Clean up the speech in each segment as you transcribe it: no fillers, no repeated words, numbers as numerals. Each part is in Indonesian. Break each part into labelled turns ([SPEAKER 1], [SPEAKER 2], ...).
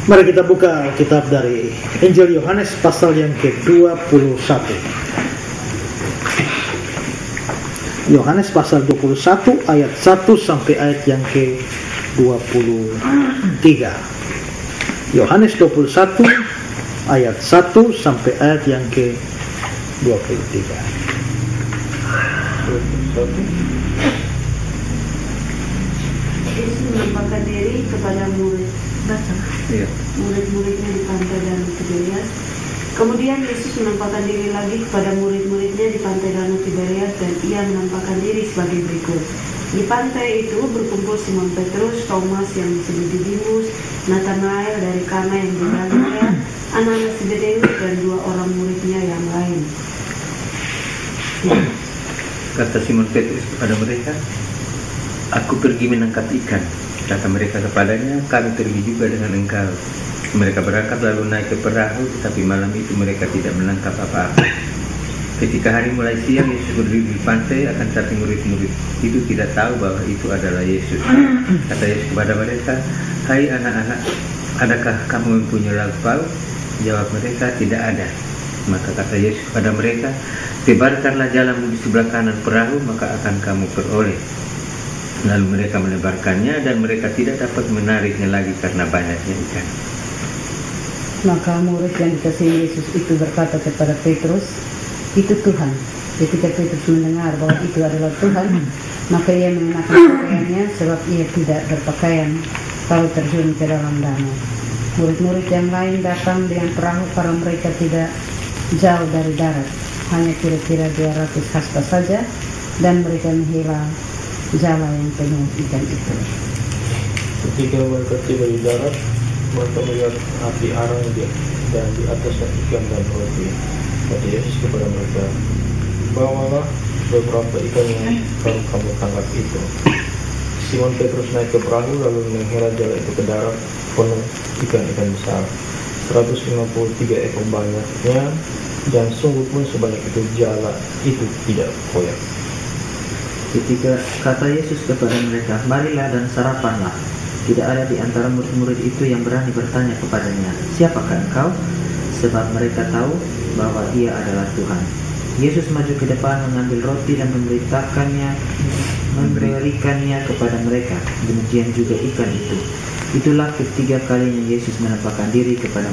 [SPEAKER 1] Mari kita buka kitab dari Injil Yohanes pasal yang ke-21. Yohanes pasal 21 ayat 1 sampai ayat yang ke-23. Yohanes 21 ayat 1 sampai ayat yang ke-23.
[SPEAKER 2] Yesus menampakkan diri kepada murid-muridnya di pantai Danau Tiberias. Kemudian Yesus menampakkan diri lagi kepada murid-muridnya di pantai Danau Tiberias, dan ia menampakkan diri sebagai berikut. Di pantai itu berkumpul Simon Petrus, Thomas yang disebut Didimus, Nathanael dari Kana yang di Galilea, anak-anak Zebedeus, dan 2 orang muridnya yang lain.
[SPEAKER 3] Kata Simon Petrus kepada mereka, "Aku pergi menangkap ikan." Kata mereka kepadanya, "Kami pergi juga dengan engkau." Mereka berangkat lalu naik ke perahu, tetapi malam itu mereka tidak menangkap apa-apa. Ketika hari mulai siang, Yesus berdiri di pantai, akan tetapi murid-murid itu tidak tahu bahwa itu adalah Yesus. Kata Yesus kepada mereka, "Hai anak-anak, adakah kamu mempunyai lauk pauk?" Jawab mereka, "Tidak ada." Maka kata Yesus kepada mereka, "Tebarkanlah jalamu di sebelah kanan perahu, maka akan kamu peroleh." Lalu mereka menebarkannya, dan mereka tidak dapat menariknya lagi karena banyaknya ikan.
[SPEAKER 4] Maka murid yang dikasihi Yesus itu berkata kepada Petrus, "Itu Tuhan." Ketika Petrus mendengar bahwa itu adalah Tuhan, maka ia mengenakan pakaiannya, sebab ia tidak berpakaian, lalu terjun ke dalam danau. Murid-murid yang lain datang dengan perahu karena mereka tidak jauh dari darat, hanya kira-kira 200 hasta saja, dan mereka menghela jala yang penuh ikan itu.
[SPEAKER 5] Ketika mereka tiba di darat, mereka melihat api arang dan di atasnya ikan dan roti. Kata Yesus kepada mereka, "Bawalah beberapa ikan yang kamu tangkap itu." Simon Petrus naik ke perahu lalu menghela jala itu ke darat penuh ikan-ikan besar, 153 ekor banyaknya, dan sungguh pun sebanyak itu jala itu tidak koyak.
[SPEAKER 6] Ketika kata Yesus kepada mereka, "Marilah dan sarapanlah." Tidak ada di antara murid-murid itu yang berani bertanya kepadanya, "Siapakah engkau?" Sebab mereka tahu bahwa ia adalah Tuhan. Yesus maju ke depan, mengambil roti dan memberikannya kepada mereka. Demikian juga ikan itu. Itulah ketiga kalinya Yesus menampakkan diri kepada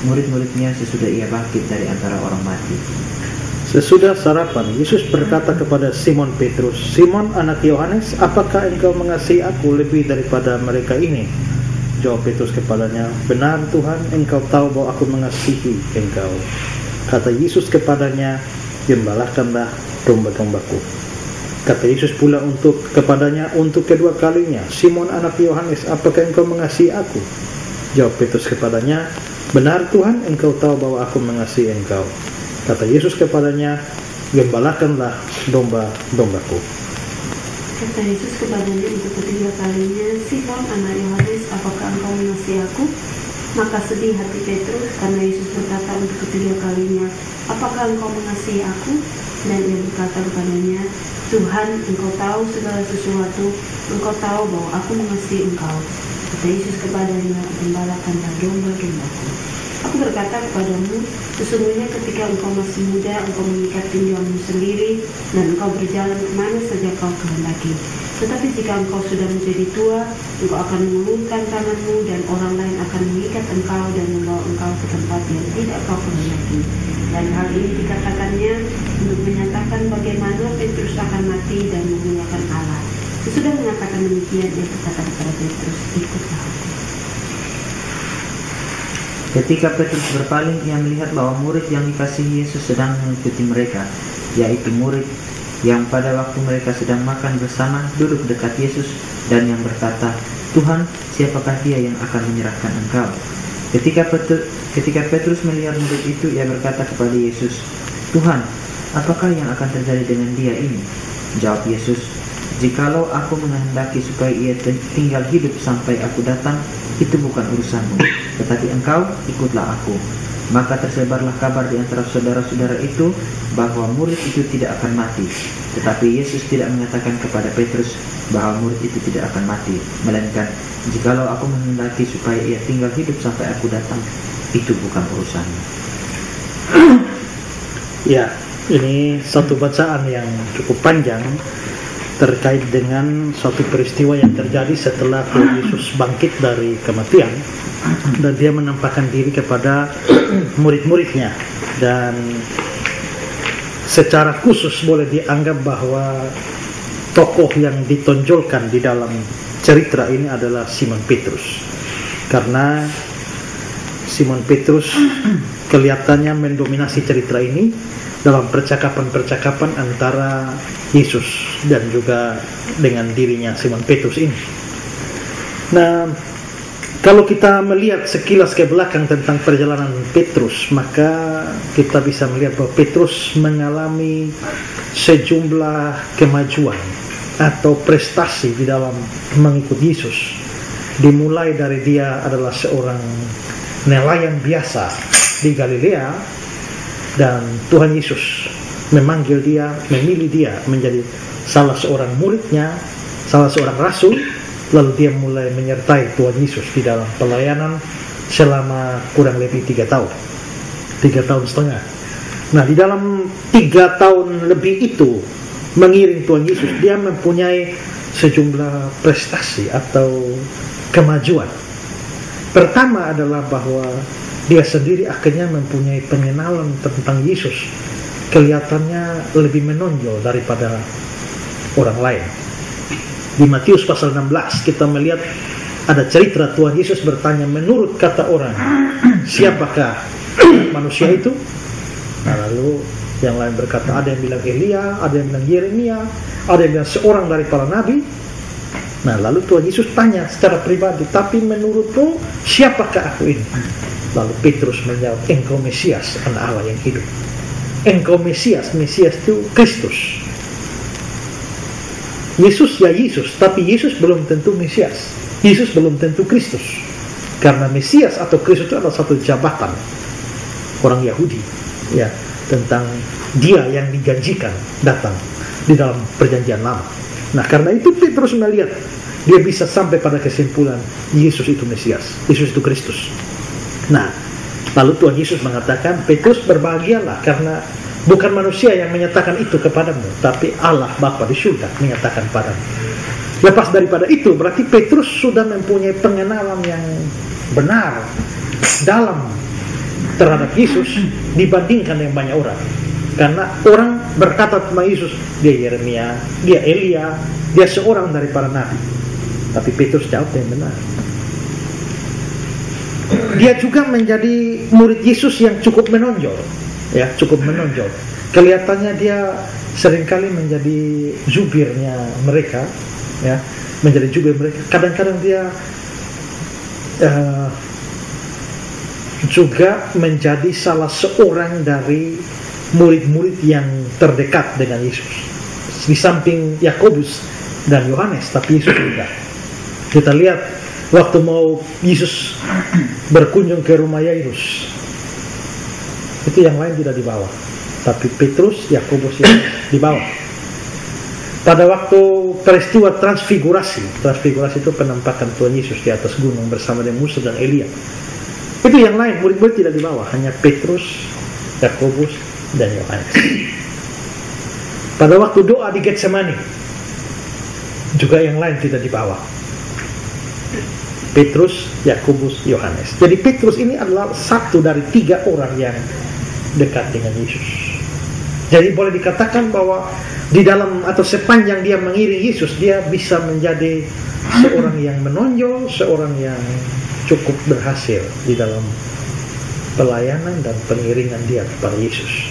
[SPEAKER 6] murid-muridnya sesudah ia bangkit dari antara orang mati.
[SPEAKER 1] Sesudah sarapan, Yesus berkata kepada Simon Petrus, "Simon anak Yohanes, apakah engkau mengasihi aku lebih daripada mereka ini?" Jawab Petrus kepadanya, "Benar Tuhan, engkau tahu bahwa aku mengasihi engkau." Kata Yesus kepadanya, "Gembalakanlah domba-dombaku." Kata Yesus pula kepadanya untuk kedua kalinya, "Simon anak Yohanes, apakah engkau mengasihi aku?" Jawab Petrus kepadanya, "Benar Tuhan, engkau tahu bahwa aku mengasihi engkau." Kata Yesus kepadanya, "Gembalakanlah domba-dombaku."
[SPEAKER 2] Kata Yesus kepadanya untuk ketiga kalinya, "Simon anak Yohanes, apakah engkau mengasihi aku?" Maka sedih hati Petrus karena Yesus berkata untuk ketiga kalinya, "Apakah engkau mengasihi aku?" Dan ia berkata kepadanya, "Tuhan, engkau tahu segala sesuatu, engkau tahu bahwa aku mengasihi engkau." Kata Yesus kepadanya, "Gembalakanlah domba-dombaku. Aku berkata kepadamu, sesungguhnya ketika engkau masih muda, engkau mengikat pinggangmu sendiri, dan engkau berjalan kemana saja kau kehendaki. Tetapi jika engkau sudah menjadi tua, engkau akan mengulurkan tanganmu, dan orang lain akan mengikat engkau dan membawa engkau ke tempat yang tidak kau kehendaki." Dan hal ini dikatakannya untuk menyatakan bagaimana Petrus akan mati dan memuliakan Allah. Sesudah mengatakan demikian, ia berkata kepada Petrus, "Ikutlah aku."
[SPEAKER 6] Ketika Petrus berpaling, ia melihat bahwa murid yang dikasihi Yesus sedang mengikuti mereka, yaitu murid yang pada waktu mereka sedang makan bersama duduk dekat Yesus, dan yang berkata, "Tuhan, siapakah dia yang akan menyerahkan engkau?" Ketika Petrus melihat murid itu, ia berkata kepada Yesus, "Tuhan, apakah yang akan terjadi dengan dia ini?" Jawab Yesus, "Jikalau aku menghendaki supaya ia tinggal hidup sampai aku datang, itu bukan urusanmu. Tetapi engkau, ikutlah aku." Maka tersebarlah kabar di antara saudara-saudara itu bahwa murid itu tidak akan mati. Tetapi Yesus tidak mengatakan kepada Petrus, bahwa murid itu tidak akan mati, melainkan jikalau aku menghendaki supaya ia tinggal hidup sampai aku datang, itu bukan urusannya.
[SPEAKER 1] Ya, ini satu bacaan yang cukup panjang terkait dengan suatu peristiwa yang terjadi setelah Tuhan Yesus bangkit dari kematian dan dia menampakkan diri kepada murid-muridnya, dan secara khusus boleh dianggap bahwa tokoh yang ditonjolkan di dalam cerita ini adalah Simon Petrus, karena Simon Petrus kelihatannya mendominasi cerita ini dalam percakapan-percakapan antara Yesus dan juga dengan dirinya Simon Petrus ini. Nah, kalau kita melihat sekilas ke belakang tentang perjalanan Petrus, maka kita bisa melihat bahwa Petrus mengalami sejumlah kemajuan atau prestasi di dalam mengikut Yesus. Dimulai dari dia adalah seorang nelayan biasa di Galilea, dan Tuhan Yesus memanggil dia, memilih dia menjadi salah seorang muridnya, salah seorang rasul. Lalu dia mulai menyertai Tuhan Yesus di dalam pelayanan selama kurang lebih 3 tahun 3,5 tahun. Nah, di dalam 3 tahun lebih itu mengiring Tuhan Yesus, dia mempunyai sejumlah prestasi atau kemajuan. Pertama adalah bahwa dia sendiri akhirnya mempunyai pengenalan tentang Yesus, kelihatannya lebih menonjol daripada orang lain. Di Matius pasal 16 kita melihat ada cerita Tuhan Yesus bertanya, menurut kata orang, siapakah manusia itu? Nah, lalu yang lain berkata, ada yang bilang Elia, ada yang bilang Yeremia, ada yang bilang seorang dari para nabi. Nah, lalu Tuhan Yesus tanya secara pribadi, tapi menurutmu siapakah aku ini? Lalu Petrus menjawab, engkau Mesias, anak Allah yang hidup. Engkau Mesias, Mesias itu Kristus. Yesus ya Yesus, tapi Yesus belum tentu Mesias. Yesus belum tentu Kristus. Karena Mesias atau Kristus itu adalah satu jabatan orang Yahudi, ya, tentang dia yang dijanjikan datang di dalam perjanjian lama. Nah, karena itu Petrus melihat dia bisa sampai pada kesimpulan Yesus itu Mesias, Yesus itu Kristus. Nah, lalu Tuhan Yesus mengatakan, Petrus berbahagialah karena bukan manusia yang menyatakan itu kepadamu, tapi Allah Bapa di surga menyatakan padamu. Lepas daripada itu, berarti Petrus sudah mempunyai pengenalan yang benar dalam terhadap Yesus dibandingkan dengan banyak orang. Karena orang berkata tentang Yesus, dia Yeremia, dia Elia, dia seorang dari para nabi. Tapi Petrus jawab yang benar. Dia juga menjadi murid Yesus yang cukup menonjol. Ya, cukup menonjol. Kelihatannya dia seringkali menjadi jubirnya mereka, ya, menjadi jubir mereka. Kadang-kadang dia juga menjadi salah seorang dari murid-murid yang terdekat dengan Yesus. Di samping Yakobus dan Yohanes, tapi Yesus juga. Kita lihat waktu mau Yesus berkunjung ke rumah Yairus, itu yang lain tidak dibawa, tapi Petrus, Yakobus yang dibawa. Pada waktu peristiwa transfigurasi itu penampakan Tuhan Yesus di atas gunung bersama dengan Musa dan Elia. Itu yang lain, murid-murid tidak dibawa, hanya Petrus, Yakobus, dan Yohanes. Pada waktu doa di Getsemani, juga yang lain tidak dibawa. Petrus, Yakobus, Yohanes. Jadi Petrus ini adalah satu dari 3 orang yang dekat dengan Yesus. Jadi boleh dikatakan bahwa di dalam atau sepanjang dia mengiring Yesus, dia bisa menjadi seorang yang menonjol, seorang yang cukup berhasil di dalam pelayanan dan pengiringan dia kepada Yesus.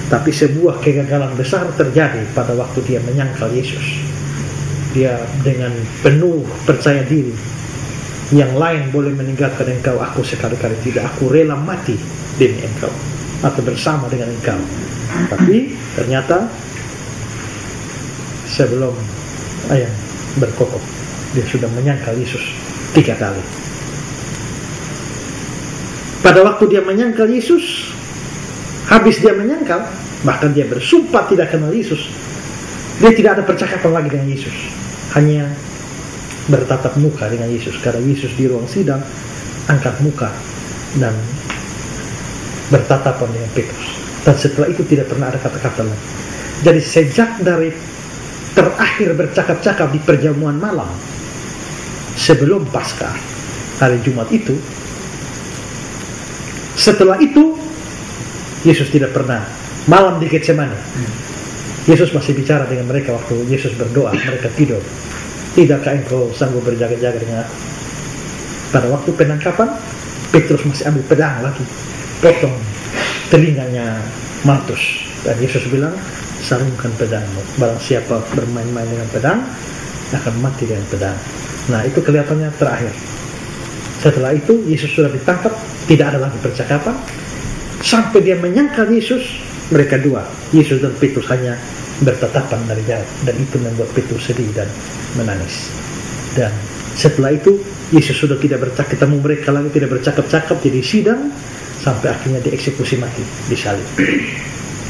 [SPEAKER 1] Tapi sebuah kegagalan besar terjadi pada waktu dia menyangkal Yesus. Dia dengan penuh percaya diri, yang lain boleh meninggalkan engkau, aku sekali-kali tidak, aku rela mati demi engkau atau bersama dengan engkau. Tapi ternyata sebelum ayam berkokok, dia sudah menyangkal Yesus 3 kali. Pada waktu dia menyangkal Yesus, habis dia menyangkal, bahkan dia bersumpah tidak kenal Yesus, dia tidak ada percakapan lagi dengan Yesus. hanya bertatap muka dengan Yesus, karena Yesus di ruang sidang angkat muka dan bertatapan dengan Petrus, dan setelah itu tidak pernah ada kata-kata lagi. Jadi sejak dari terakhir bercakap-cakap di perjamuan malam sebelum Paskah hari Jumat itu, setelah itu Yesus tidak pernah. Malam di Getsemani Yesus masih bicara dengan mereka waktu Yesus berdoa, mereka tidur. Tidakkah engkau sanggup berjaga-jaga dengan aku? Pada waktu penangkapan, Petrus masih ambil pedang lagi, potong telinganya Maltus, dan Yesus bilang, sarungkan pedangmu, barang siapa bermain-main dengan pedang akan mati dengan pedang. Nah, itu kelihatannya terakhir. Setelah itu Yesus sudah ditangkap, tidak ada lagi percakapan, sampai dia menyangkal Yesus. Mereka dua, Yesus dan Petrus, hanya bertatapan dari jauh, dan itu membuat Petrus sedih dan menangis. Dan setelah itu Yesus sudah tidak ketemu mereka lagi, tidak bercakap-cakap, jadi sidang sampai akhirnya dieksekusi mati, disalib.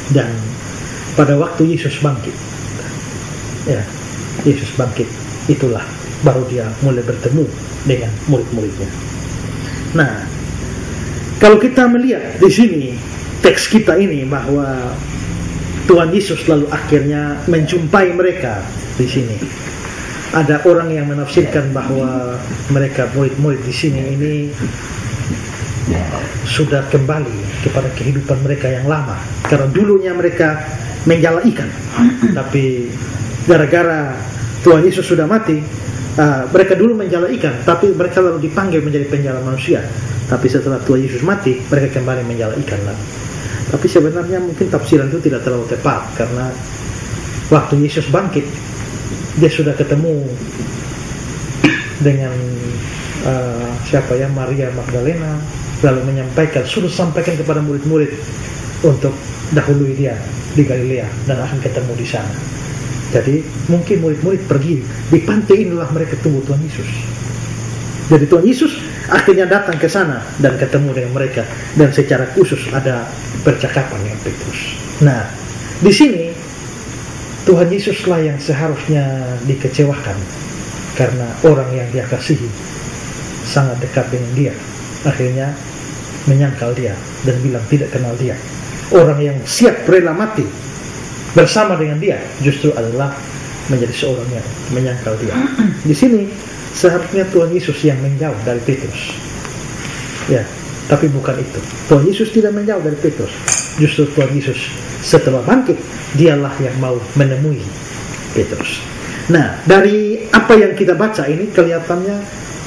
[SPEAKER 1] Dan pada waktu Yesus bangkit, ya, Yesus bangkit, itulah baru dia mulai bertemu dengan murid-muridnya. Nah, kalau kita melihat di sini teks kita ini, bahwa Tuhan Yesus lalu akhirnya menjumpai mereka di sini. Ada orang yang menafsirkan bahwa mereka murid-murid di sini ini sudah kembali kepada kehidupan mereka yang lama, karena dulunya mereka menjala ikan, tapi gara-gara Tuhan Yesus sudah mati, mereka dulu menjala ikan, tapi mereka lalu dipanggil menjadi penjala manusia. Tapi setelah Tuhan Yesus mati, mereka kembali menjala ikan lagi. Tapi sebenarnya mungkin tafsiran itu tidak terlalu tepat, karena waktu Yesus bangkit, dia sudah ketemu dengan Maria Magdalena, lalu menyampaikan, suruh sampaikan kepada murid-murid untuk dahului dia di Galilea dan akan ketemu di sana. Jadi mungkin murid-murid pergi di pantai, inilah mereka tunggu Tuhan Yesus. Jadi Tuhan Yesus akhirnya datang ke sana dan ketemu dengan mereka, dan secara khusus ada percakapan dengan Petrus. Nah, di sini Tuhan Yesuslah yang seharusnya dikecewakan, karena orang yang dia kasihi sangat dekat dengan dia, akhirnya menyangkal dia dan bilang tidak kenal dia. Orang yang siap rela mati bersama dengan dia justru adalah menjadi seorang yang menyangkal dia. Di sini seharusnya Tuhan Yesus yang menjauh dari Petrus, ya, tapi bukan itu. Tuhan Yesus tidak menjauh dari Petrus. Justru Tuhan Yesus setelah bangkit, dialah yang mau menemui Petrus. Nah, dari apa yang kita baca ini kelihatannya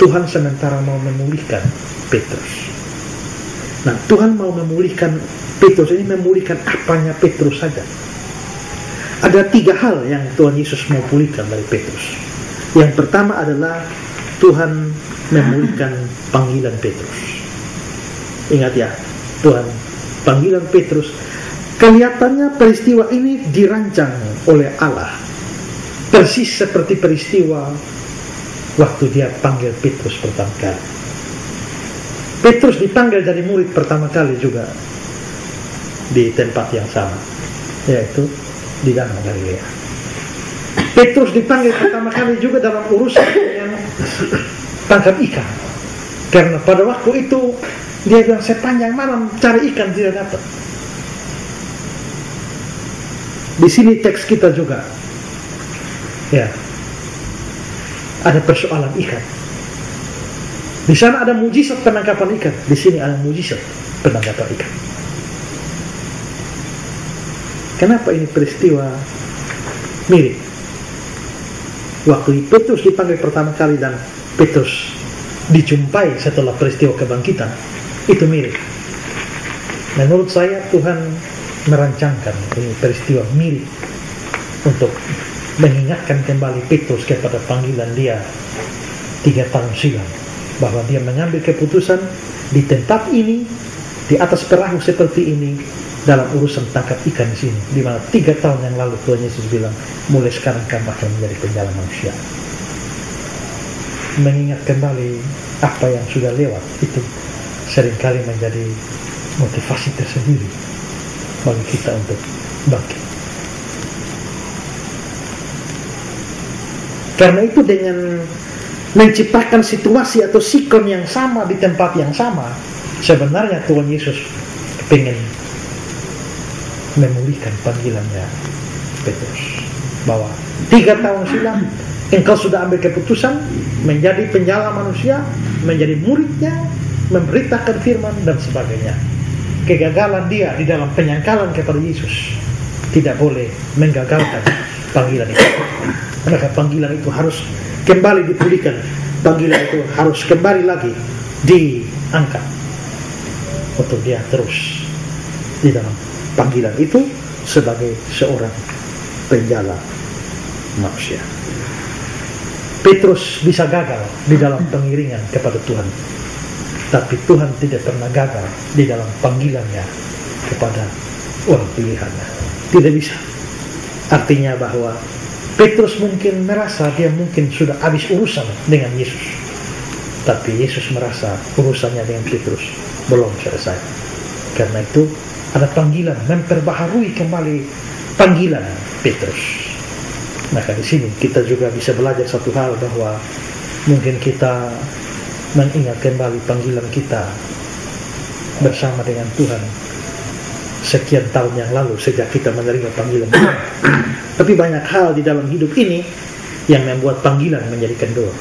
[SPEAKER 1] Tuhan sementara mau memulihkan Petrus. Nah, Tuhan mau memulihkan Petrus ini, memulihkan apanya Petrus saja. Ada 3 hal yang Tuhan Yesus mau pulihkan dari Petrus. Yang pertama adalah Tuhan memulihkan panggilan Petrus. Ingat ya, Tuhan panggilan Petrus. Kelihatannya peristiwa ini dirancang oleh Allah, persis seperti peristiwa waktu dia panggil Petrus pertama kali. Petrus dipanggil dari murid pertama kali juga di tempat yang sama, yaitu di Danau Galilea. Petrus dipanggil pertama kali juga dalam urusan yang tangkap ikan, karena pada waktu itu dia bilang, sepanjang malam cari ikan tidak dapat. Di sini teks kita juga, ya, ada persoalan ikan. Di sana ada mujizat penangkapan ikan, di sini ada mujizat penangkapan ikan. Kenapa ini peristiwa mirip? Waktu Petrus dipanggil pertama kali dan Petrus dijumpai setelah peristiwa kebangkitan, itu mirip. Menurut saya Tuhan merancangkan ini peristiwa mirip untuk mengingatkan kembali Petrus kepada panggilan dia 3 tahun silam, bahwa dia mengambil keputusan di tempat ini, di atas perahu seperti ini, dalam urusan tangkap ikan di sini, di mana 3 tahun yang lalu Tuhan Yesus bilang, mulai sekarang kamu akan menjadi penjala manusia. Mengingat kembali apa yang sudah lewat itu seringkali menjadi motivasi tersendiri bagi kita untuk bangkit. Karena itu dengan menciptakan situasi atau sikon yang sama di tempat yang sama, sebenarnya Tuhan Yesus ingin memulihkan panggilannya Petrus, bahwa 3 tahun silam engkau sudah ambil keputusan menjadi penjala manusia, menjadi muridnya, memberitakan firman dan sebagainya. Kegagalan dia di dalam penyangkalan kepada Yesus tidak boleh menggagalkan panggilan itu. Maka panggilan itu harus kembali dipulihkan, panggilan itu harus kembali lagi diangkat untuk dia terus di dalam panggilan itu sebagai seorang penjala manusia. Petrus bisa gagal di dalam pengiringan kepada Tuhan, tapi Tuhan tidak pernah gagal di dalam panggilannya kepada orang pilihannya. Tidak bisa. Artinya bahwa Petrus mungkin merasa dia mungkin sudah habis urusan dengan Yesus, tapi Yesus merasa urusannya dengan Petrus belum selesai. Karena itu ada panggilan memperbaharui kembali panggilan Petrus. Maka di sini kita juga bisa belajar satu hal, bahwa mungkin kita mengingat kembali panggilan kita bersama dengan Tuhan sekian tahun yang lalu sejak kita menerima panggilan Tuhan. Tapi banyak hal di dalam hidup ini yang membuat panggilan menjadi kendor.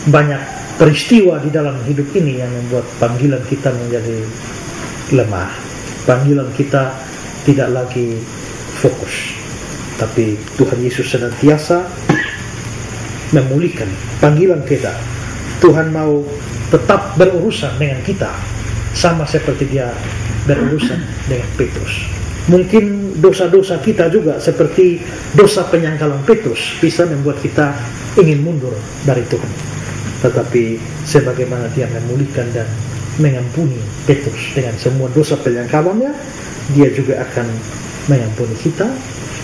[SPEAKER 1] Banyak peristiwa di dalam hidup ini yang membuat panggilan kita menjadi lemah. Panggilan kita tidak lagi fokus. Tapi Tuhan Yesus senantiasa memulihkan panggilan kita. Tuhan mau tetap berurusan dengan kita, sama seperti dia berurusan dengan Petrus. Mungkin dosa-dosa kita juga seperti dosa penyangkalan Petrus bisa membuat kita ingin mundur dari Tuhan. Tetapi sebagaimana dia memulihkan dan mengampuni Petrus dengan semua dosa penyangkalannya, dia juga akan mengampuni kita,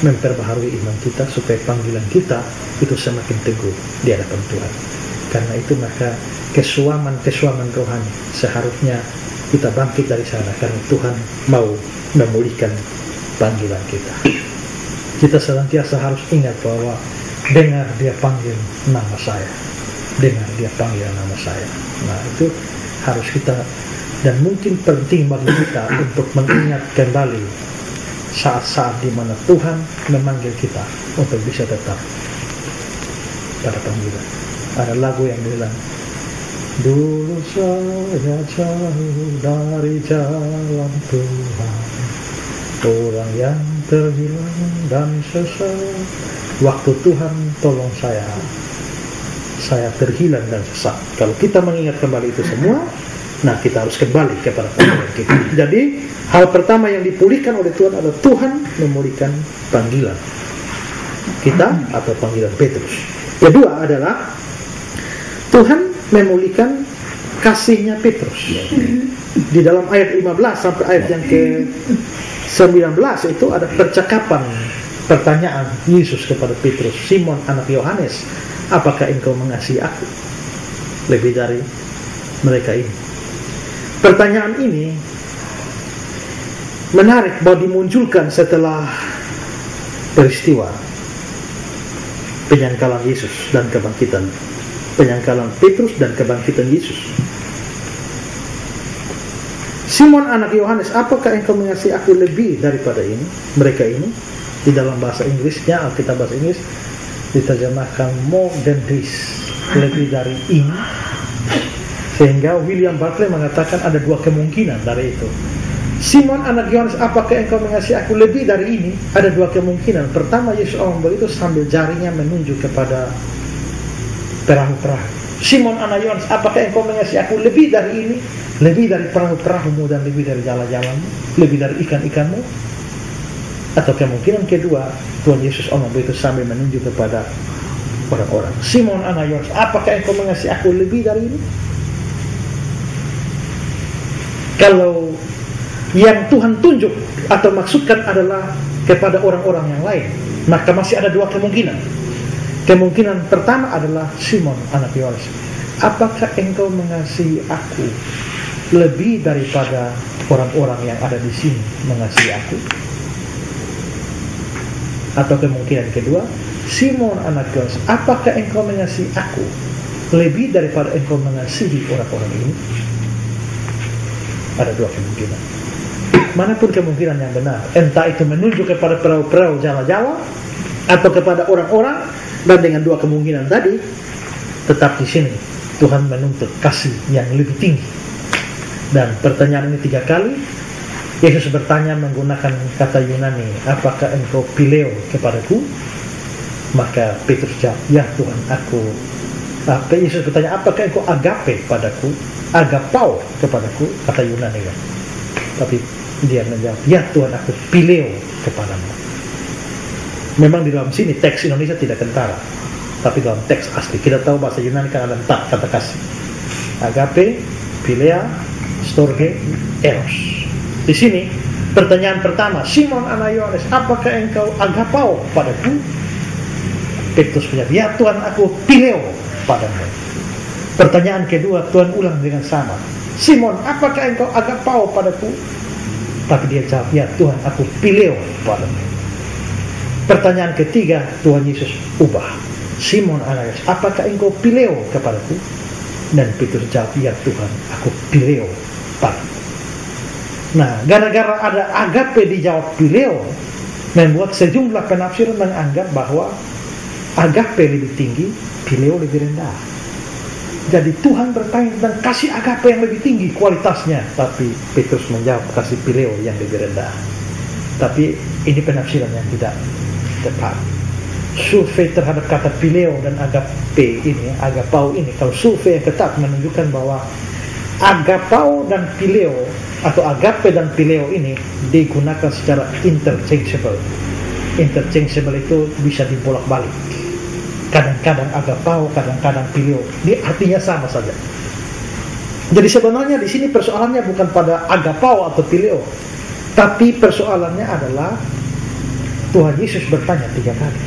[SPEAKER 1] memperbaharui iman kita supaya panggilan kita itu semakin teguh di hadapan Tuhan. Karena itu maka kesuaman rohani seharusnya kita bangkit dari sana, karena Tuhan mau memulihkan panggilan kita. Kita senantiasa harus ingat bahwa dengar dia panggil nama saya, dengar dia panggil nama saya. Nah itu harus kita, dan mungkin penting bagi kita untuk mengingat kembali saat-saat di mana Tuhan memanggil kita untuk bisa tetap pada panggilan. Ada lagu yang bilang, dulu saya jauh dari jalan Tuhan, orang yang terhilang dan sesat. Waktu Tuhan tolong saya terhilang dan sesat. Kalau kita mengingat kembali itu semua, nah kita harus kembali kepada panggilan kita. Jadi hal pertama yang dipulihkan oleh Tuhan adalah Tuhan memulihkan panggilan kita atau panggilan Petrus. Kedua adalah Tuhan memulihkan kasihnya Petrus. Di dalam ayat 15 sampai ayat yang ke-19 itu ada percakapan, pertanyaan Yesus kepada Petrus, Simon anak Yohanes, apakah engkau mengasihi aku lebih dari mereka ini? Pertanyaan ini menarik bahwa dimunculkan setelah peristiwa penyangkalan Yesus dan kebangkitan, penyangkalan Petrus dan kebangkitan Yesus. Simon anak Yohanes, apakah engkau mengasihi aku lebih daripada ini, mereka ini? Di dalam bahasa Inggrisnya, Alkitab bahasa Inggris diterjemahkan more than this, lebih dari ini. Sehingga William Barclay mengatakan ada dua kemungkinan dari itu. Simon anak Yohanes, apakah engkau mengasihi aku lebih dari ini? Ada dua kemungkinan. Pertama, Yesus ngomong begitu sambil jarinya menunjuk kepada perahu-perahu. Simon anak Yohanes, apakah engkau mengasihi aku lebih dari ini? Lebih dari perahu-perahumu dan lebih dari jalan-jalanmu, lebih dari ikan-ikanmu? Atau kemungkinan kedua, Tuhan Yesus ngomong begitu sambil menunjuk kepada orang-orang. Simon anak Yohanes, apakah engkau mengasihi aku lebih dari ini? Kalau yang Tuhan tunjuk atau maksudkan adalah kepada orang-orang yang lain, maka masih ada dua kemungkinan. Kemungkinan pertama adalah Simon anak Yohanes, apakah engkau mengasihi aku lebih daripada orang-orang yang ada di sini mengasihi aku? Atau kemungkinan kedua, Simon anak Yohanes, apakah engkau mengasihi aku lebih daripada engkau mengasihi orang-orang ini? Ada dua kemungkinan. Manapun kemungkinan yang benar, entah itu menunjuk kepada perahu-perahu jala-jala atau kepada orang-orang, dan dengan dua kemungkinan tadi, tetap di sini Tuhan menuntut kasih yang lebih tinggi. Dan pertanyaan ini 3 kali Yesus bertanya menggunakan kata Yunani, apakah engkau pileo kepadaku? Maka Petrus jawab, ya Tuhan, aku. Yesus bertanya, apakah engkau agape padaku? Agapau kepadaku, kata Yunani kan. Tapi dia menjawab, ya Tuhan, aku pileo kepadamu. Memang di dalam sini teks Indonesia tidak kentara, tapi dalam teks asli kita tahu bahasa Yunani kan ada 4 kata kasih: agape, pilea, storge, eros. Di sini pertanyaan pertama, Simon anak Yohanes, apakah engkau agapau padaku? Petrus menjawab, ya Tuhan, aku pileo padamu. Pertanyaan kedua Tuhan ulang dengan sama, Simon, apakah engkau agapau padaku? Tapi dia jawab, ya Tuhan, aku pileo padamu. Pertanyaan ketiga Tuhan Yesus ubah, Simon anak Yohanes, apakah engkau pileo kepadaku? Dan Petrus jawab, ya Tuhan, aku pileo padamu. Nah, gara-gara ada agape dijawab pileo, membuat sejumlah penafsiran menganggap bahwa agape lebih tinggi, pileo lebih rendah. Jadi Tuhan bertanya tentang kasih agape yang lebih tinggi kualitasnya, tapi Petrus menjawab kasih pileo yang lebih rendah. Tapi ini penafsiran yang tidak tepat. Survei terhadap kata pileo dan agape ini, agapau ini, kalau survei yang ketat menunjukkan bahwa agapau dan pileo atau agape dan pileo ini digunakan secara interchangeable. Interchangeable itu bisa dibolak-balik. Kadang-kadang agapau, kadang-kadang pileo. Dia artinya sama saja. Jadi sebenarnya di sini persoalannya bukan pada agapau atau pileo, tapi persoalannya adalah Tuhan Yesus bertanya 3 kali.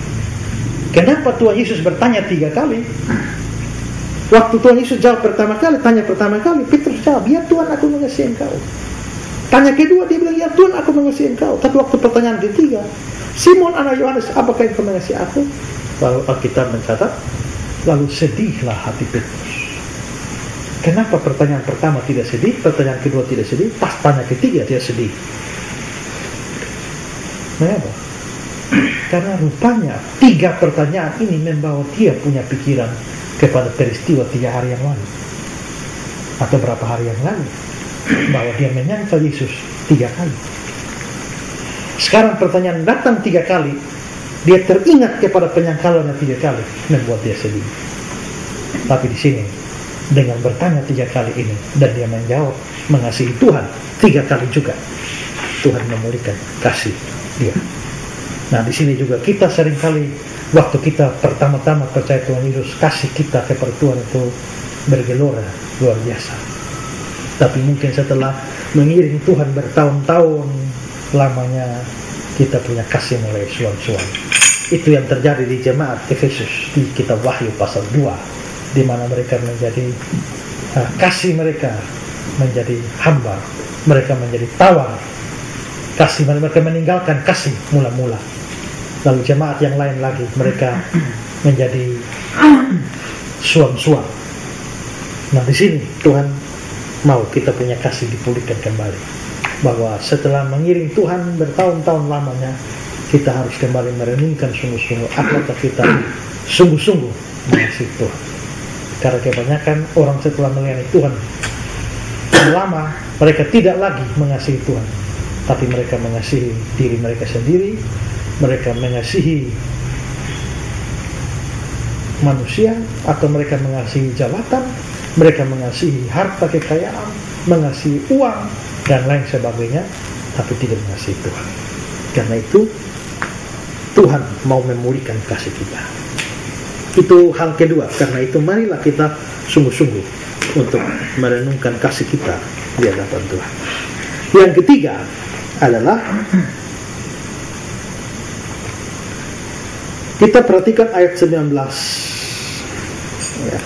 [SPEAKER 1] Kenapa Tuhan Yesus bertanya 3 kali? Waktu Tuhan Yesus jawab pertama kali, tanya pertama kali, Petrus jawab, ya Tuhan, aku mengasihi engkau. Tanya kedua dia bilang, ya Tuhan, aku mengasihi engkau. Tapi waktu pertanyaan ketiga, Simon anak Yohanes, apakah engkau mengasihi aku? Lalu Alkitab mencatat, lalu sedihlah hati Petrus. Kenapa pertanyaan pertama tidak sedih, pertanyaan kedua tidak sedih, pas tanya ketiga dia sedih? Mengapa? Karena rupanya 3 pertanyaan ini membawa dia punya pikiran kepada peristiwa 3 hari yang lalu atau berapa hari yang lalu, bahwa dia menyangkal Yesus 3 kali. Sekarang pertanyaan datang 3 kali, dia teringat kepada penyangkalannya 3 kali, membuat dia sedih. Tapi di sini dengan bertanya 3 kali ini dan dia menjawab mengasihi Tuhan 3 kali juga, Tuhan memulihkan kasih dia. Nah, di sini juga kita seringkali waktu kita pertama-tama percaya Tuhan Yesus, kasih kita kepada Tuhan itu bergelora luar biasa. Tapi mungkin setelah mengiring Tuhan bertahun-tahun lamanya, kita punya kasih mulai suam-suam. Itu yang terjadi di jemaat Efesus di kitab Wahyu pasal 2, di mana mereka menjadi kasih mereka menjadi hamba, mereka menjadi tawar, kasih mereka meninggalkan kasih mula-mula. Lalu jemaat yang lain lagi mereka menjadi suam-suam. Nah, di sini Tuhan mau kita punya kasih dipulihkan kembali, bahwa setelah mengiring Tuhan bertahun-tahun lamanya, kita harus kembali merenungkan sungguh-sungguh apakah kita sungguh-sungguh mengasihi Tuhan. Karena kebanyakan orang setelah melayani Tuhan lama, mereka tidak lagi mengasihi Tuhan, tapi mereka mengasihi diri mereka sendiri, mereka mengasihi manusia, atau mereka mengasihi jabatan, mereka mengasihi harta kekayaan, mengasihi uang dan lain sebagainya, tapi tidak mengasihi Tuhan. Karena itu Tuhan mau memulihkan kasih kita. Itu hal kedua. Karena itu marilah kita sungguh-sungguh untuk merenungkan kasih kita di hadapan Tuhan. Yang ketiga adalah kita perhatikan ayat 19 ya.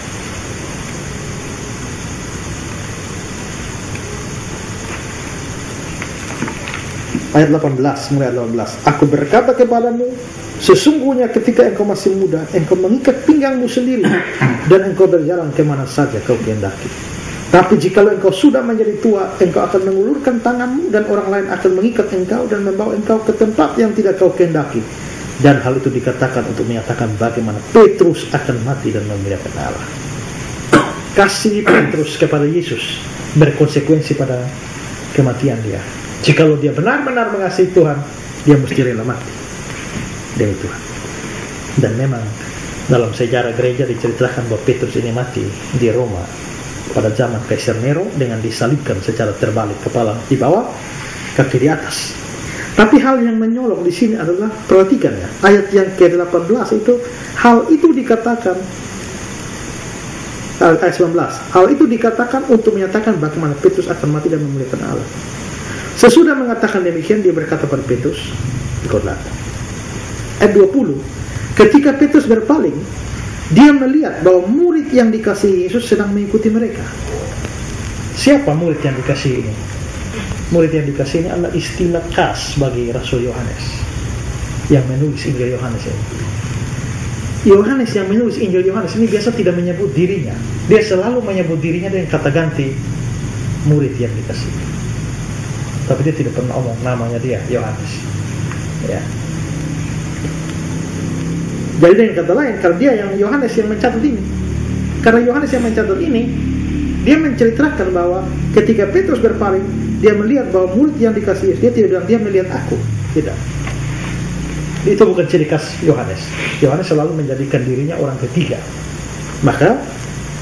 [SPEAKER 1] Ayat 18, mulai 18. Aku berkata kepadamu, Sesungguhnya ketika engkau masih muda, engkau mengikat pinggangmu sendiri dan engkau berjalan kemana saja kau kehendaki. Tapi jikalau engkau sudah menjadi tua, engkau akan mengulurkan tanganmu dan orang lain akan mengikat engkau dan membawa engkau ke tempat yang tidak kau kehendaki. Dan hal itu dikatakan untuk menyatakan bagaimana Petrus akan mati dan memuliakan Allah. Kasih Petrus kepada Yesus berkonsekuensi pada kematian dia. Jikalau dia benar-benar mengasihi Tuhan, dia mesti rela mati demi Tuhan. Dan memang dalam sejarah gereja diceritakan bahwa Petrus ini mati di Roma pada zaman Kaisar Nero dengan disalibkan secara terbalik, kepala di bawah, kaki di atas. Tapi hal yang menyolok di sini adalah, perhatikan ya, ayat yang ke-18 itu, hal itu dikatakan, ayat 19, hal itu dikatakan untuk menyatakan bagaimana Petrus akan mati dan memuliakan Allah. Sesudah mengatakan demikian, dia berkata pada Petrus, ikutlah. Ayat 20, ketika Petrus berpaling, dia melihat bahwa murid yang dikasihi Yesus sedang mengikuti mereka. Siapa murid yang dikasihi ini? Murid yang dikasihi ini adalah istilah khas bagi Rasul Yohanes yang menulis Injil Yohanes ini. Yohanes yang menulis Injil Yohanes ini biasa tidak menyebut dirinya. Dia selalu menyebut dirinya dengan kata ganti murid yang dikasihi. Tapi dia tidak pernah omong namanya dia Yohanes. Ya. Jadi dengan kata lain, kalau dia yang Yohanes yang mencatat ini, karena Yohanes yang mencatat ini, dia menceritakan bahwa ketika Petrus berpaling, dia melihat bahwa murid yang dikasihi, dia tidak bilang dia melihat aku, tidak. Itu bukan ciri khas Yohanes. Yohanes selalu menjadikan dirinya orang ketiga. Maka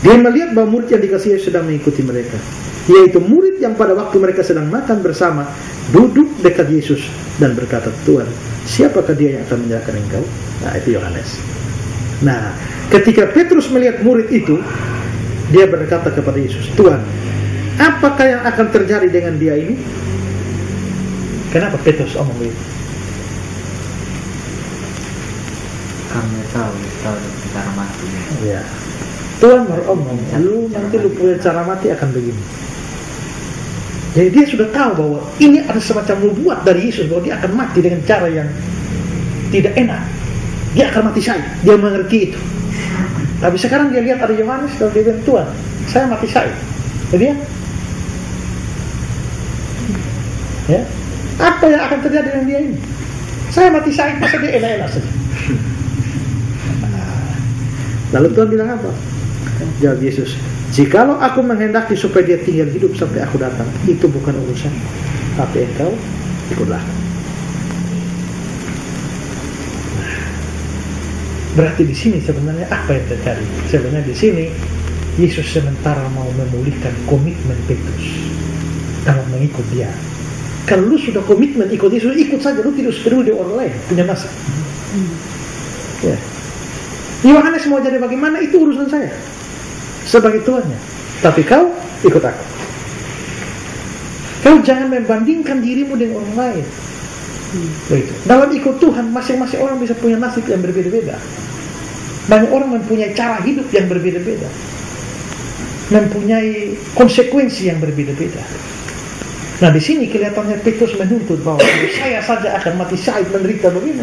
[SPEAKER 1] dia melihat bahwa murid yang dikasihi sedang mengikuti mereka, yaitu murid yang pada waktu mereka sedang makan bersama duduk dekat Yesus dan berkata, Tuhan, siapakah dia yang akan menyerahkan engkau? Nah, itu Yohanes. Nah, ketika Petrus melihat murid itu, dia berkata kepada Yesus, Tuhan, apakah yang akan terjadi dengan dia ini? Kenapa Petrus omong itu?
[SPEAKER 6] Kami tahu cara mati.
[SPEAKER 1] Ya. Tuhan baru omong, nanti lu punya cara mati akan begini. Jadi dia sudah tahu bahwa ini ada semacam nubuat dari Yesus bahwa dia akan mati dengan cara yang tidak enak. Dia akan mati syahid. Dia mengerti itu. Tapi sekarang dia lihat ada Yohanes dan dia bilang, Tuhan, saya mati syahid. Jadi ya, apa yang akan terjadi dengan dia ini? Saya mati syahid, masa dia enak-enak saja. Lalu Tuhan bilang apa? Jawab Yesus, jikalau aku menghendaki supaya dia tinggal hidup sampai aku datang, itu bukan urusan. Tapi engkau ikutlah. Berarti di sini sebenarnya apa yang terjadi? Sebenarnya di sini Yesus sementara mau memulihkan komitmen Petrus dalam mengikut dia. Kalau lu sudah komitmen ikut Yesus, ikut saja, lu tidak peduli orang lain punya nasib. Ya. Yohanes mau jadi bagaimana, itu urusan saya sebagai tuannya. Tapi kau ikut aku. Kau jangan membandingkan dirimu dengan orang lain. Begitu. Dalam ikut Tuhan, masing-masing orang bisa punya nasib yang berbeda-beda. Banyak orang mempunyai cara hidup yang berbeda-beda, mempunyai konsekuensi yang berbeda-beda. Nah, di sini kelihatannya Petrus menuntut bahwa saya saja akan mati syahid menderita begini.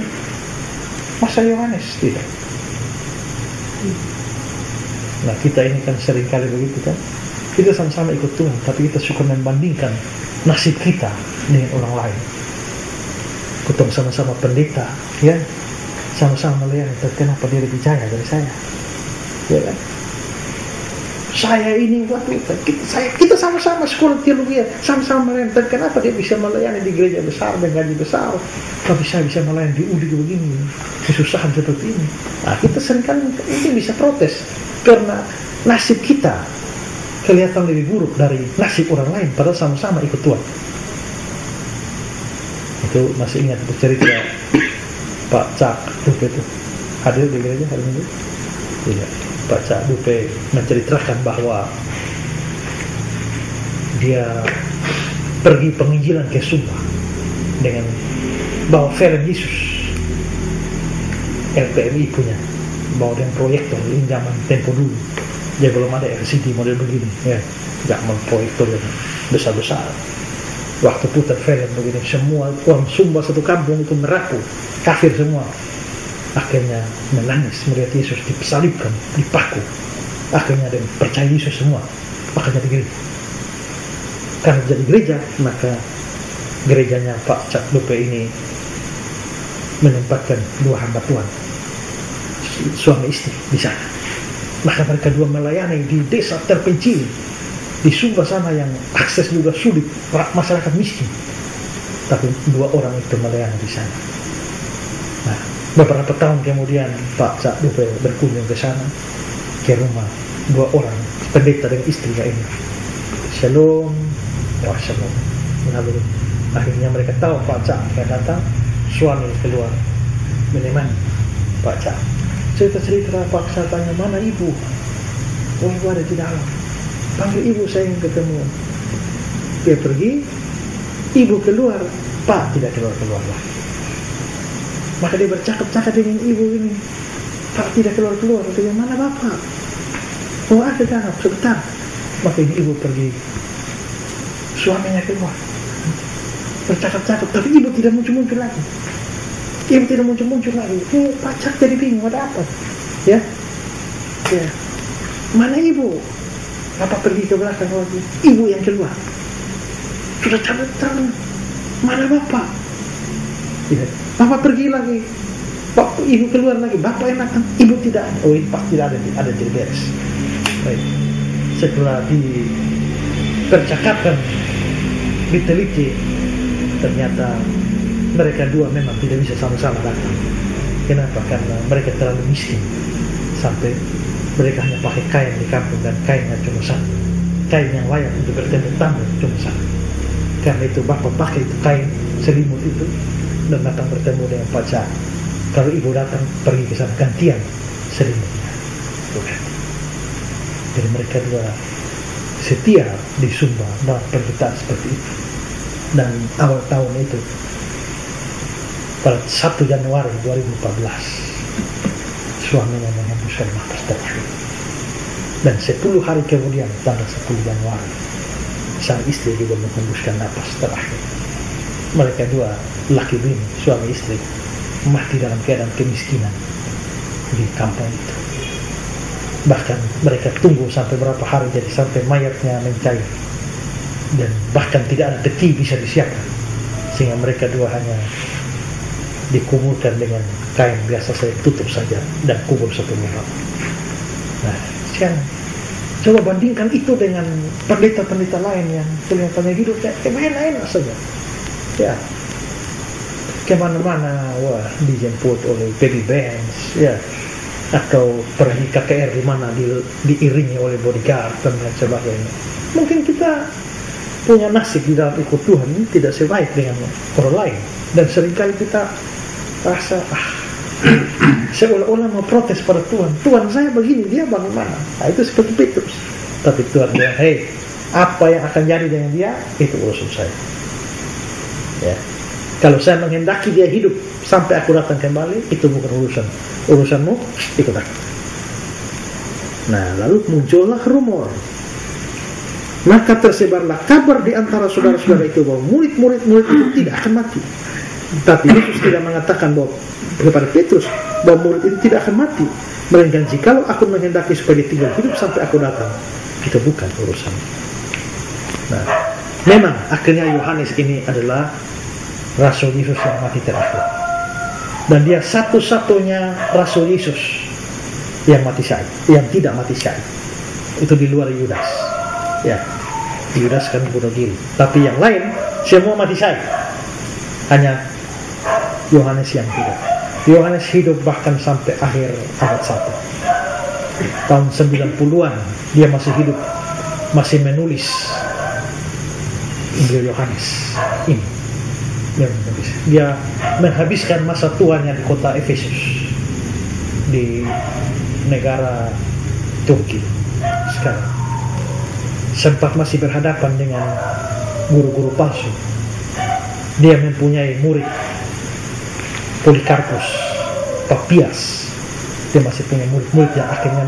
[SPEAKER 1] Masa Yohanes tidak? Nah, kita ini kan seringkali begitu kan. Kita sama-sama ikut Tuhan, tapi kita suka membandingkan nasib kita dengan orang lain. Kita sama-sama pendeta, ya, sama-sama melayani, tapi kenapa dia lebih jaya dari saya? Ya kan? Saya ini, waduh, kita sama-sama sekolah teologi, sama-sama melayani, tapi kenapa dia bisa melayani di gereja besar dengan gaji besar, tapi saya bisa melayani di UDI begini, kesusahan seperti ini. Nah, kita seringkali mungkin bisa protes karena nasib kita kelihatan lebih buruk dari nasib orang lain, padahal sama-sama ikut Tuhan. Itu masih ingat cerita Pak Cak Dupe itu hadir di gereja hari ini? Tidak. Pak Cak Dupe menceritakan bahwa dia pergi penginjilan ke Sumba dengan bawa film Yesus, LPMI punya, bawa dengan proyektor ini zaman tempo dulu. Dia belum ada LCD model begini, ya, zaman proyektor yang besar-besar. Waktu putar film begini, semua orang Sumba satu kampung itu merapu, kafir semua. akhirnya menangis melihat Yesus disalibkan, dipaku. Akhirnya dia percaya Yesus semua, maka jadi gereja. Karena jadi gereja, maka gerejanya Pak Cak Lupe ini menempatkan dua hamba Tuhan, suami istri di sana. Maka mereka dua melayani di desa terpencil, di Sumba sana yang akses juga sulit, masyarakat miskin. Tapi dua orang itu melayani di sana. Nah, beberapa tahun kemudian Pak Cak Lupe berkunjung ke sana, ke rumah dua orang pendeta dengan istrinya ini. Shalom, wah shalom. Lalu akhirnya mereka tahu Pak Cak akan datang, suami keluar menemani Pak Cak. Cerita-cerita Pak Cak tanya, mana ibu? Oh, ibu ada di dalam. Panggil ibu, saya ingin ketemu. Dia pergi, ibu keluar, Pak tidak keluar lah. Maka dia bercakap-cakap dengan ibu ini. Pak tidak keluar. Dia, mana bapak? Oh, ada dalam, sebentar. Maka ini ibu pergi, suaminya keluar, bercakap-cakap, tapi ibu tidak muncul lagi. Pak Cak jadi bingung, ada apa? Ya, mana ibu? Apa pergi ke belakang lagi? Ibu yang keluar. Sudah cabut tangan. Mana bapak? Ya, bapak pergi lagi. Ibu keluar lagi. Bapak yang datang, ibu tidak. Oh, Pak tidak ada jadi beres. Baik. Setelah dipercakapkan, diteliti, ternyata mereka dua memang tidak bisa sama-sama datang. Kenapa? Karena mereka terlalu miskin, sampai mereka hanya pakai kain di kampung, dan kainnya cuma satu, kain yang layak untuk bertemu tamu cuma satu. Karena itu bapak pakai itu kain selimut itu dan datang bertemu dengan Pak Cak. Kalau ibu datang pergi ke sana gantian selimutnya. Jadi mereka dua setia di Sumba dalam penderitaan seperti itu. Dan awal tahun itu, pada 1 Januari 2014, suaminya menghembuskan nafas terakhir. Dan 10 hari kemudian, tanggal 10 Januari, sang istri juga menghembuskan nafas terakhir. Mereka dua, laki bini, suami istri, mati dalam keadaan kemiskinan di kampung itu. Bahkan mereka tunggu sampai berapa hari, jadi sampai mayatnya mencair, dan bahkan tidak ada peti bisa disiapkan, sehingga mereka dua hanya dikuburkan dengan kain biasa saya tutup saja dan kubur satu orang. Nah, sekarang coba bandingkan itu dengan pendeta-pendeta lain yang kelihatannya hidupnya enak-enak saja, ya, kemana-mana, wah, dijemput oleh baby bands, ya, atau pergi KKR di mana diiringi oleh bodyguard dan lain sebagainya. Mungkin kita punya nasib di dalam ikut Tuhan ini tidak sebaik dengan orang lain, dan seringkali kita rasa seolah-olah mau protes pada Tuhan. Tuhan saya begini, dia bagaimana? Nah, itu seperti Petrus. Tapi Tuhan bilang, hei, apa yang akan jadi dengan dia itu urusan saya. Ya, kalau saya menghendaki dia hidup sampai aku datang kembali, itu bukan urusanmu, ikut aku. Nah, lalu muncullah rumor. Maka tersebarlah kabar di antara saudara-saudara itu bahwa murid-murid itu tidak akan mati. Tapi Yesus tidak mengatakan bahwa kepada Petrus bahwa murid itu tidak akan mati, melainkan jikalau aku menghendaki supaya dia tinggal hidup sampai aku datang, itu bukan urusan. Nah, memang akhirnya Yohanes ini adalah Rasul Yesus yang mati terakhir, dan dia satu-satunya Rasul Yesus yang mati syahid, yang tidak mati syahid. Itu di luar Yudas. Ya, Yudas kan bunuh diri, tapi yang lain semua mati syahid. Hanya Yohanes yang tidak. Yohanes hidup bahkan sampai akhir abad 1. Tahun 90-an dia masih hidup, masih menulis Injil Yohanes ini. Dia menghabiskan masa tuanya di kota Efesus, di negara Turki sekarang. Sempat masih berhadapan dengan guru-guru palsu. Dia mempunyai murid Polikarpus, Papias. Dia masih punya murid-murid yang akhirnya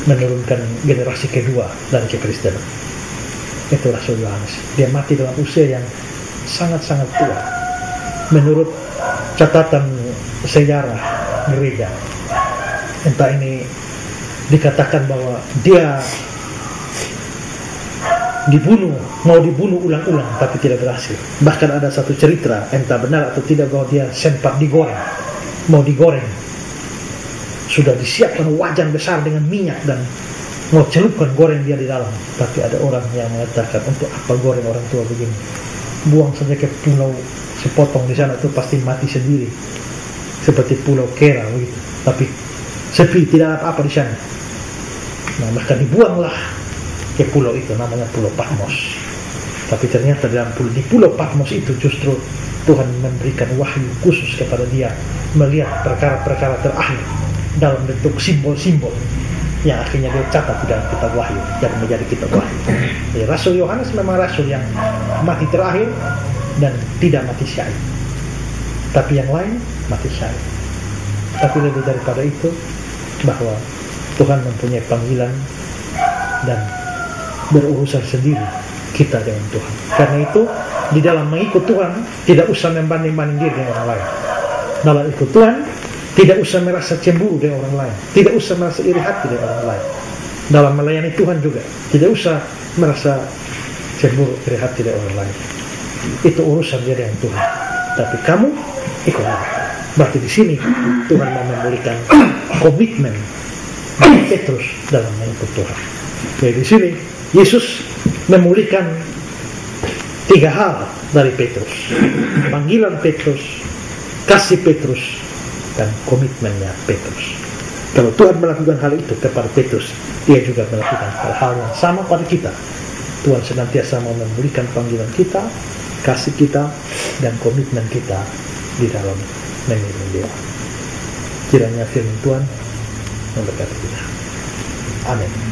[SPEAKER 1] menurunkan generasi kedua dari kekristenan. Itu Rasul Yohanes. Dia mati dalam usia yang sangat-sangat tua. Menurut catatan sejarah gereja. Entah ini dikatakan bahwa dia mau dibunuh ulang-ulang tapi tidak berhasil. Bahkan ada satu cerita, entah benar atau tidak, bahwa dia sempat mau digoreng. Sudah disiapkan wajan besar dengan minyak dan mau celupkan goreng dia di dalam. Tapi ada orang yang mengatakan, untuk apa goreng orang tua begini? Buang saja ke pulau sepotong di sana, itu pasti mati sendiri. Seperti pulau Kera begitu. Tapi sepi, tidak ada apa di sana. Nah, maka dibuanglah ke pulau itu, namanya Pulau Patmos. Tapi ternyata di Pulau Patmos itu justru Tuhan memberikan wahyu khusus kepada dia, melihat perkara-perkara terakhir dalam bentuk simbol-simbol yang akhirnya dia catat di dalam kitab wahyu dan menjadi kitab wahyu. Jadi Rasul Yohanes memang rasul yang mati terakhir dan tidak mati syahid, tapi yang lain mati syahid. Tapi lebih daripada itu, bahwa Tuhan mempunyai panggilan dan berurusan sendiri kita dengan Tuhan. Karena itu di dalam mengikut Tuhan tidak usah membanding-banding diri dengan orang lain. Dalam ikut Tuhan tidak usah merasa cemburu dengan orang lain, tidak usah merasa iri hati dengan orang lain. Dalam melayani Tuhan juga tidak usah merasa cemburu, iri hati dengan orang lain. Itu urusan dia dengan Tuhan. Tapi kamu ikutlah. Berarti di sini Tuhan mau memulihkan komitmen Petrus dalam mengikut Tuhan. Jadi di sini Yesus memulihkan 3 hal dari Petrus: panggilan Petrus, kasih Petrus, dan komitmennya Petrus. Kalau Tuhan melakukan hal itu kepada Petrus, dia juga melakukan hal-hal yang sama pada kita. Tuhan senantiasa mau memulihkan panggilan kita, kasih kita, dan komitmen kita di dalam mengikuti Dia. Kiranya firman Tuhan memberkati kita. Amin.